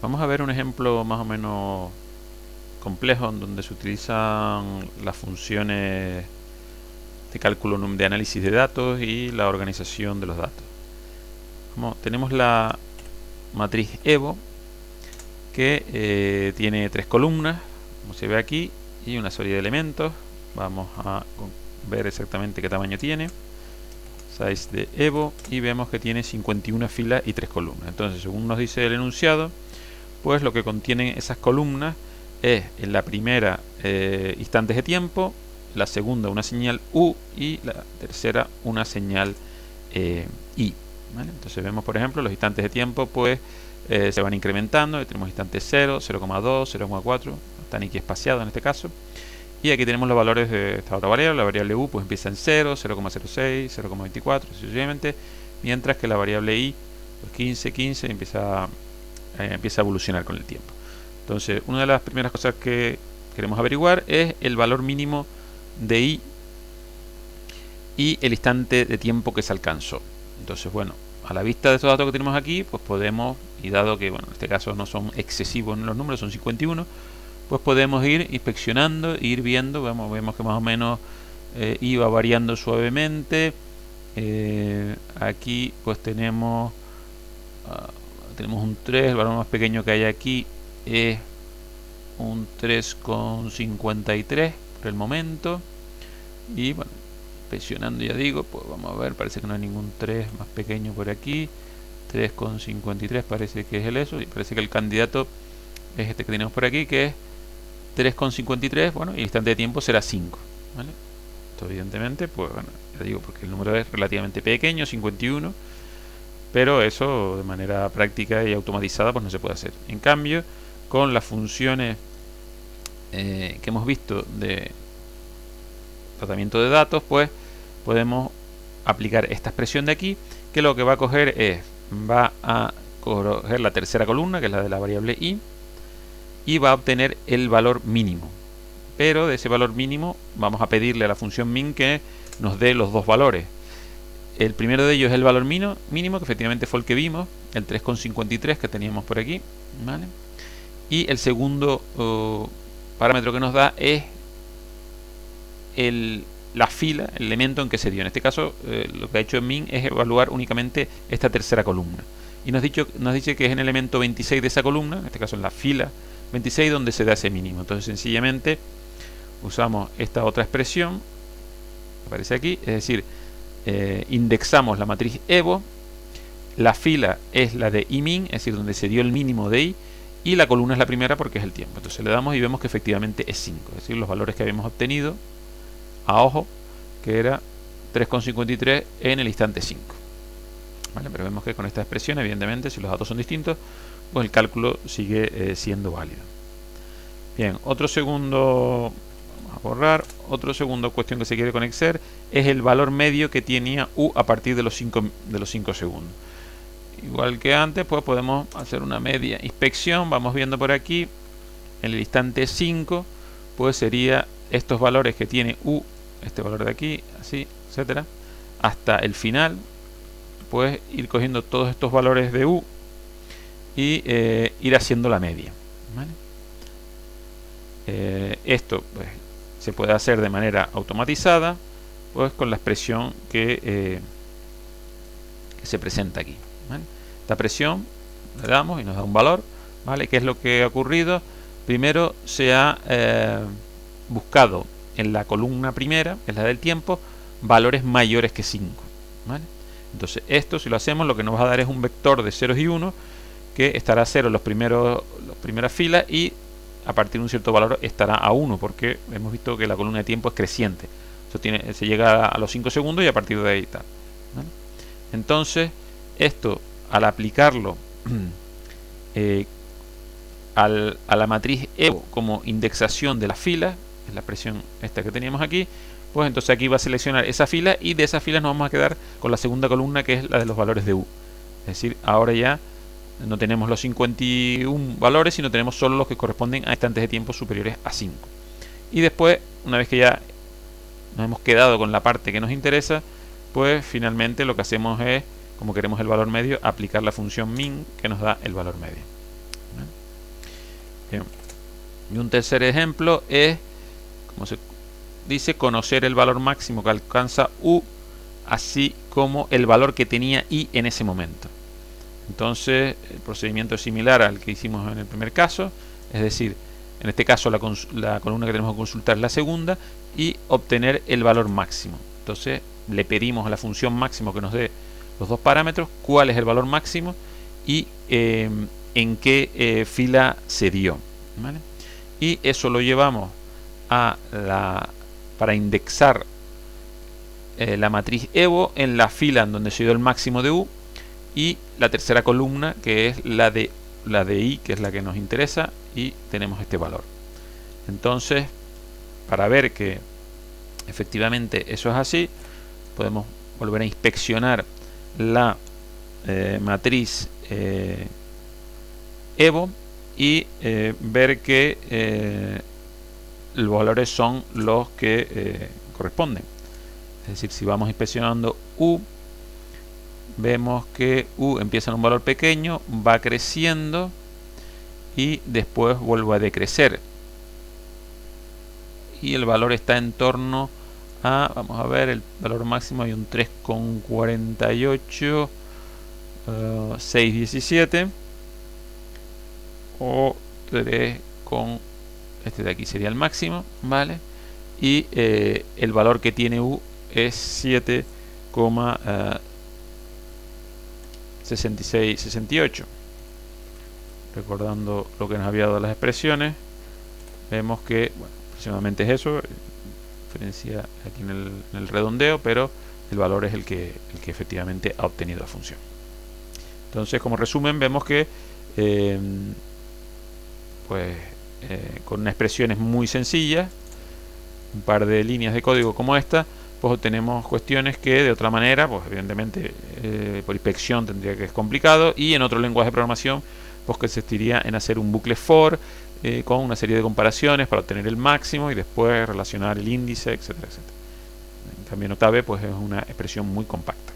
Vamos a ver un ejemplo más o menos complejo en donde se utilizan las funciones de cálculo de análisis de datos y la organización de los datos. Tenemos la matriz Evo que tiene 3 columnas, como se ve aquí, y una serie de elementos. Vamos a ver exactamente qué tamaño tiene. Size de Evo, y vemos que tiene 51 filas y 3 columnas. Entonces, según nos dice el enunciado, pues lo que contienen esas columnas es en la primera instantes de tiempo, la segunda una señal U y la tercera una señal I. ¿Vale? Entonces vemos, por ejemplo, los instantes de tiempo pues se van incrementando. Tenemos instantes 0, 0,2, 0,4, están aquí espaciados en este caso. Y aquí tenemos los valores de esta otra variable. La variable U pues empieza en 0, 0,06, 0,24, sucesivamente, mientras que la variable I, pues 15, 15, empieza a evolucionar con el tiempo. Entonces, una de las primeras cosas que queremos averiguar es el valor mínimo de I y el instante de tiempo que se alcanzó. Entonces, bueno, a la vista de estos datos que tenemos aquí, pues podemos, y dado que bueno, en este caso no son excesivos en los números, son 51, pues podemos ir inspeccionando, ir viendo. Vemos que más o menos iba variando suavemente. Aquí pues tenemos un 3, el valor más pequeño que hay aquí es un 3,53 por el momento. Y bueno, inspeccionando, ya digo, pues vamos a ver, parece que no hay ningún 3 más pequeño por aquí. 3,53 parece que es el eso, y parece que el candidato es este que tenemos por aquí, que es 3,53, bueno, y el instante de tiempo será 5, ¿vale? Esto evidentemente, pues bueno, ya digo, porque el número es relativamente pequeño, 51, pero eso de manera práctica y automatizada pues no se puede hacer. En cambio, con las funciones que hemos visto de tratamiento de datos, pues podemos aplicar esta expresión de aquí, que lo que va a coger es, va a coger la tercera columna, que es la de la variable I, y va a obtener el valor mínimo. Pero de ese valor mínimo vamos a pedirle a la función min que nos dé los dos valores. El primero de ellos es el valor mínimo, que efectivamente fue el que vimos, el 3,53 que teníamos por aquí, ¿vale? Y el segundo parámetro que nos da es la fila, el elemento en que se dio. En este caso, lo que ha hecho min es evaluar únicamente esta tercera columna. Y nos dice que es en el elemento 26 de esa columna, en este caso en la fila 26, donde se da ese mínimo. Entonces, sencillamente, usamos esta otra expresión que aparece aquí, es decir, indexamos la matriz Evo, la fila es la de Imin, es decir, donde se dio el mínimo de I, y la columna es la primera porque es el tiempo. Entonces le damos y vemos que efectivamente es 5, es decir, los valores que habíamos obtenido a ojo, que era 3,53 en el instante 5. ¿Vale? Pero vemos que con esta expresión, evidentemente, si los datos son distintos, pues el cálculo sigue siendo válido. Bien, otro segundo, vamos a borrar, otro segundo cuestión que se quiere conocer es el valor medio que tenía U a partir de los 5 segundos. Igual que antes, pues podemos hacer una media inspección. Vamos viendo por aquí, en el instante 5, pues sería estos valores que tiene U, este valor de aquí, así, etcétera, hasta el final, pues ir cogiendo todos estos valores de U y ir haciendo la media, ¿vale? Esto pues se puede hacer de manera automatizada, pues con la expresión que se presenta aquí, ¿vale? Esta expresión le damos y nos da un valor, ¿vale? ¿Qué es lo que ha ocurrido? Primero se ha buscado en la columna primera, que es la del tiempo, valores mayores que 5, ¿vale? Entonces esto, si lo hacemos, lo que nos va a dar es un vector de ceros y 1 que estará a 0 en las primeras filas, y a partir de un cierto valor estará a 1, porque hemos visto que la columna de tiempo es creciente. Se llega a los 5 segundos y a partir de ahí está, ¿vale? Entonces esto, al aplicarlo a la matriz Evo como indexación de las filas, es la expresión esta que teníamos aquí, pues entonces aquí va a seleccionar esa fila, y de esa fila nos vamos a quedar con la segunda columna, que es la de los valores de U. Es decir, ahora ya no tenemos los 51 valores, sino tenemos solo los que corresponden a instantes de tiempo superiores a 5. Y después, una vez que ya nos hemos quedado con la parte que nos interesa, pues finalmente lo que hacemos es, como queremos el valor medio, aplicar la función min que nos da el valor medio, ¿vale? Bien. Y un tercer ejemplo es, como se dice, conocer el valor máximo que alcanza U, así como el valor que tenía I en ese momento. Entonces el procedimiento es similar al que hicimos en el primer caso, es decir, en este caso la columna que tenemos que consultar es la segunda, y obtener el valor máximo. Entonces le pedimos a la función máximo que nos dé los dos parámetros, cuál es el valor máximo y en qué fila se dio, ¿vale? Y eso lo llevamos a para indexar la matriz Evo en la fila en donde se dio el máximo de U, y la tercera columna, que es la de I, que es la que nos interesa, y tenemos este valor. Entonces, para ver que efectivamente eso es así, podemos volver a inspeccionar la matriz Evo y ver que los valores son los que corresponden. Es decir, si vamos inspeccionando U, vemos que U empieza en un valor pequeño, va creciendo y después vuelve a decrecer. Y el valor está en torno a, vamos a ver, el valor máximo hay un 3,48, 6,17 o 3 con, este de aquí sería el máximo, ¿vale? Y el valor que tiene U es 7,6668. Recordando lo que nos había dado las expresiones, vemos que, bueno, aproximadamente es eso, diferencia aquí en el redondeo, pero el valor es el que efectivamente ha obtenido la función. Entonces, como resumen, vemos que con una expresión muy sencilla, un par de líneas de código como esta, pues obtenemos cuestiones que de otra manera, pues evidentemente por inspección tendría que ser complicado, y en otro lenguaje de programación pues consistiría en hacer un bucle for con una serie de comparaciones para obtener el máximo y después relacionar el índice, etcétera, etcétera. En cambio en Octave pues es una expresión muy compacta.